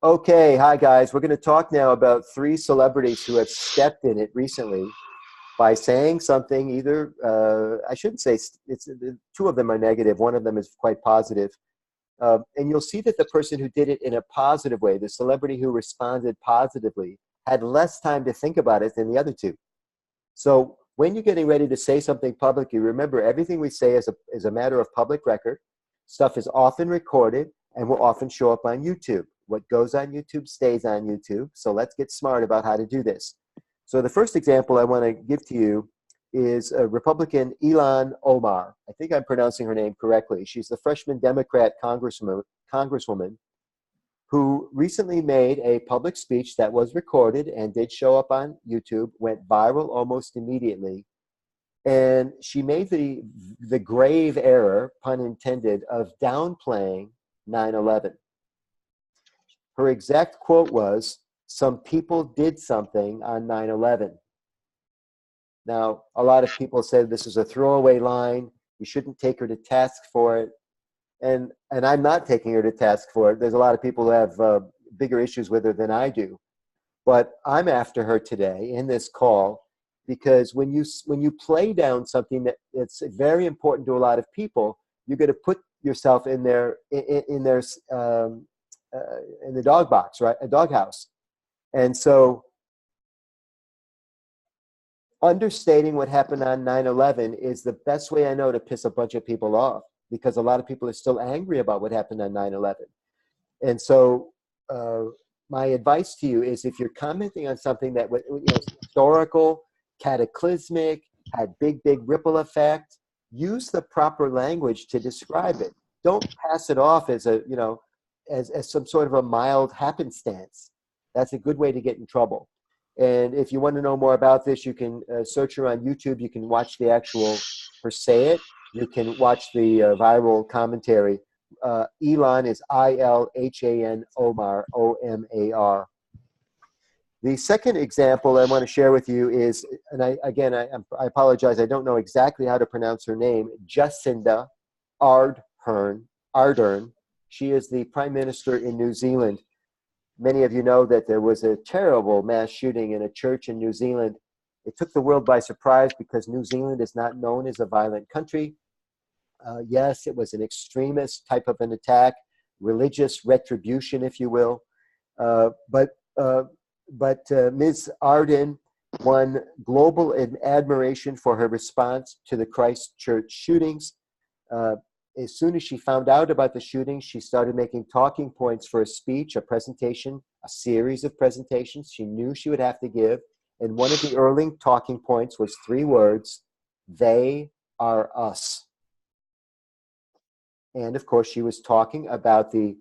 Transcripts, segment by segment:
Okay, hi guys. We're going to talk now about three celebrities who have stepped in it recently by saying something. Either I shouldn't say it's two of them are negative. One of them is quite positive, and you'll see that the person who did it in a positive way, the celebrity who responded positively, had less time to think about it than the other two. So when you're getting ready to say something publicly, remember everything we say is a matter of public record. Stuff is often recorded and will often show up on YouTube. What goes on YouTube stays on YouTube. So let's get smart about how to do this. So the first example I want to give to you is Republican Ilhan Omar. I think I'm pronouncing her name correctly. She's the freshman Democrat congresswoman who recently made a public speech that was recorded and did show up on YouTube, went viral almost immediately. And she made the grave error, pun intended, of downplaying 9/11. Her exact quote was, "Some people did something on 9/11." Now, a lot of people said this is a throwaway line. You shouldn't take her to task for it. And I'm not taking her to task for it. There's a lot of people who have bigger issues with her than I do. But I'm after her today in this call because when you play down something that's very important to a lot of people, you're going to put yourself in the dog box, right? A doghouse. And so understating what happened on 9/11 is the best way I know to piss a bunch of people off, because a lot of people are still angry about what happened on 9/11. And so my advice to you is, if you're commenting on something that was historical, cataclysmic, had big ripple effect, use the proper language to describe it. Don't pass it off as as some sort of a mild happenstance. That's a good way to get in trouble. And if you want to know more about this, you can search her on YouTube. You can watch the actual her say it. You can watch the viral commentary. Ilhan is Ilhan Omar, Omar. The second example I want to share with you is, and I apologize, I don't know exactly how to pronounce her name, Jacinda Ardern. She is the Prime Minister in New Zealand. Many of you know that there was a terrible mass shooting in a church in New Zealand. It took the world by surprise because New Zealand is not known as a violent country. Yes, it was an extremist type of an attack, religious retribution, if you will. But Ms. Ardern won global admiration for her response to the Christchurch shootings. As soon as she found out about the shooting, she started making talking points for a speech, a presentation, a series of presentations she knew she would have to give. And one of the early talking points was three words: "They are us." And of course, she was talking about the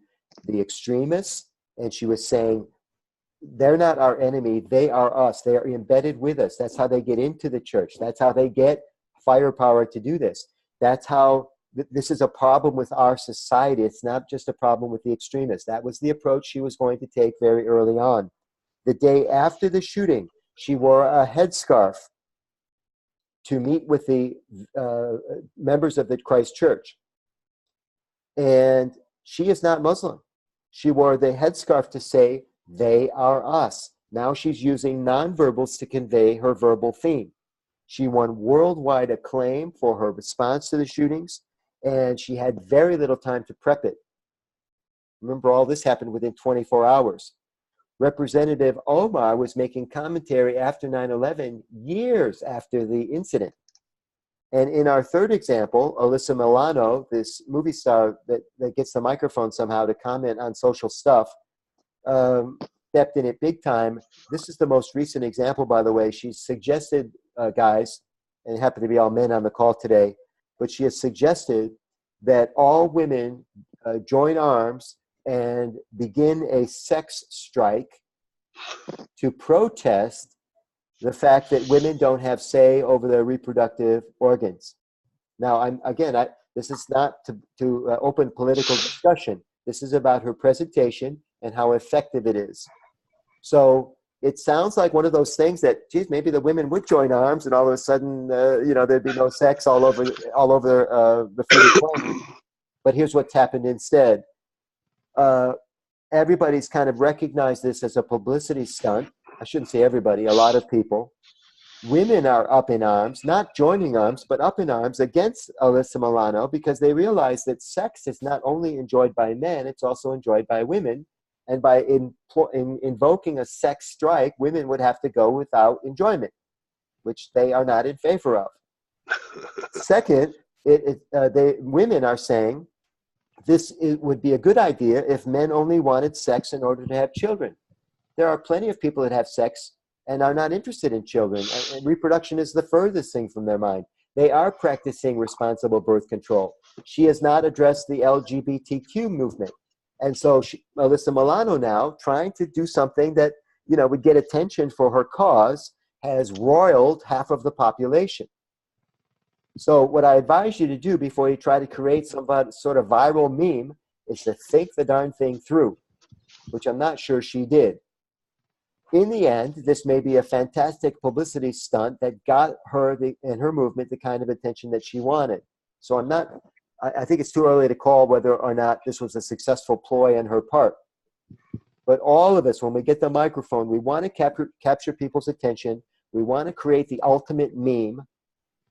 extremists, and she was saying, they're not our enemy, they are us. They are embedded with us. That's how they get into the church. That's how they get firepower to do this. That's how this is a problem with our society. It's not just a problem with the extremists. That was the approach she was going to take very early on. The day after the shooting, she wore a headscarf to meet with the members of the Christ Church. And she is not Muslim. She wore the headscarf to say, "They are us." Now she's using nonverbals to convey her verbal theme. She won worldwide acclaim for her response to the shootings, and she had very little time to prep it. Remember, all this happened within 24 hours. Representative Omar was making commentary after 9/11, years after the incident. And in our third example, Alyssa Milano, this movie star that gets the microphone somehow to comment on social stuff, stepped in it big time. This is the most recent example, by the way. She suggested, guys, and it happened to be all men on the call today, but she has suggested that all women join arms and begin a sex strike to protest the fact that women don't have say over their reproductive organs. Now, this is not to open political discussion. This is about her presentation and how effective it is. So it sounds like one of those things that, geez, maybe the women would join arms, and all of a sudden, there'd be no sex all over the free planet. But here's what's happened instead. everybody's kind of recognized this as a publicity stunt. I shouldn't say everybody, a lot of people. Women are up in arms, not joining arms, but up in arms against Alyssa Milano, because they realize that sex is not only enjoyed by men, it's also enjoyed by women. And by invoking a sex strike, women would have to go without enjoyment, which they are not in favor of. Second, women are saying it would be a good idea if men only wanted sex in order to have children. There are plenty of people that have sex and are not interested in children. And reproduction is the furthest thing from their mind. They are practicing responsible birth control. She has not addressed the LGBTQ movement. And so Alyssa Milano now, trying to do something that, would get attention for her cause, has roiled half of the population. So what I advise you to do before you try to create some sort of viral meme is to think the darn thing through, which I'm not sure she did. In the end, this may be a fantastic publicity stunt that got her and her movement the kind of attention that she wanted. So I think it's too early to call whether or not this was a successful ploy on her part. But all of us, when we get the microphone, we want to capture people's attention. We want to create the ultimate meme,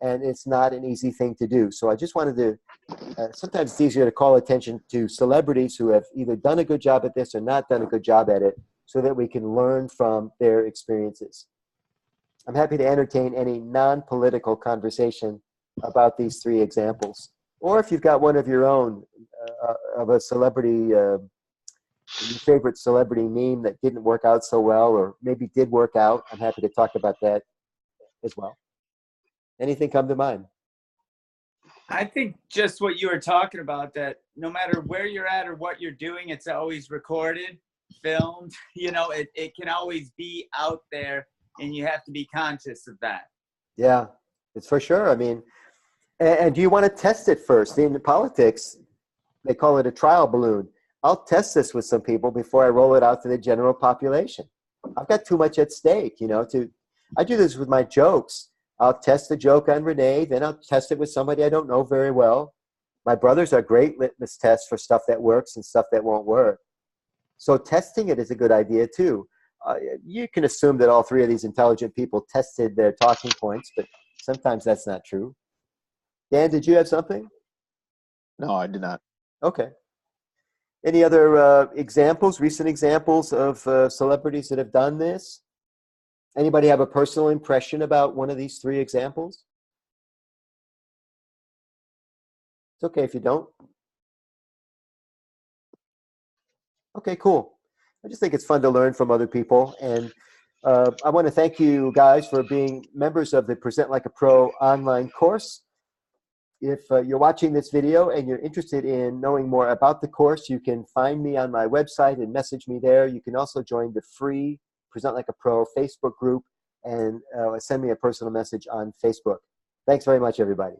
and it's not an easy thing to do. So I just wanted to, sometimes it's easier to call attention to celebrities who have either done a good job at this or not done a good job at it, so that we can learn from their experiences. I'm happy to entertain any non-political conversation about these three examples. Or if you've got one of your own, of a celebrity, your favorite celebrity meme that didn't work out so well, or maybe did work out, I'm happy to talk about that as well. Anything come to mind? I think just what you were talking about, that no matter where you're at or what you're doing, it's always recorded, filmed, it can always be out there, and you have to be conscious of that. Yeah, it's for sure. I mean, and do you want to test it first? In politics, they call it a trial balloon. I'll test this with some people before I roll it out to the general population. I've got too much at stake, I do this with my jokes. I'll test the joke on Renee, then I'll test it with somebody I don't know very well. My brothers are great litmus tests for stuff that works and stuff that won't work. So testing it is a good idea too. You can assume that all three of these intelligent people tested their talking points, but sometimes that's not true. Dan, did you have something? No, I did not. Okay. Any other recent examples of celebrities that have done this? Anybody have a personal impression about one of these three examples? It's okay if you don't. Okay, cool. I just think it's fun to learn from other people. And I want to thank you guys for being members of the Present Like a Pro online course. If you're watching this video and you're interested in knowing more about the course, you can find me on my website and message me there. You can also join the free Present Like a Pro Facebook group and send me a personal message on Facebook. Thanks very much, everybody.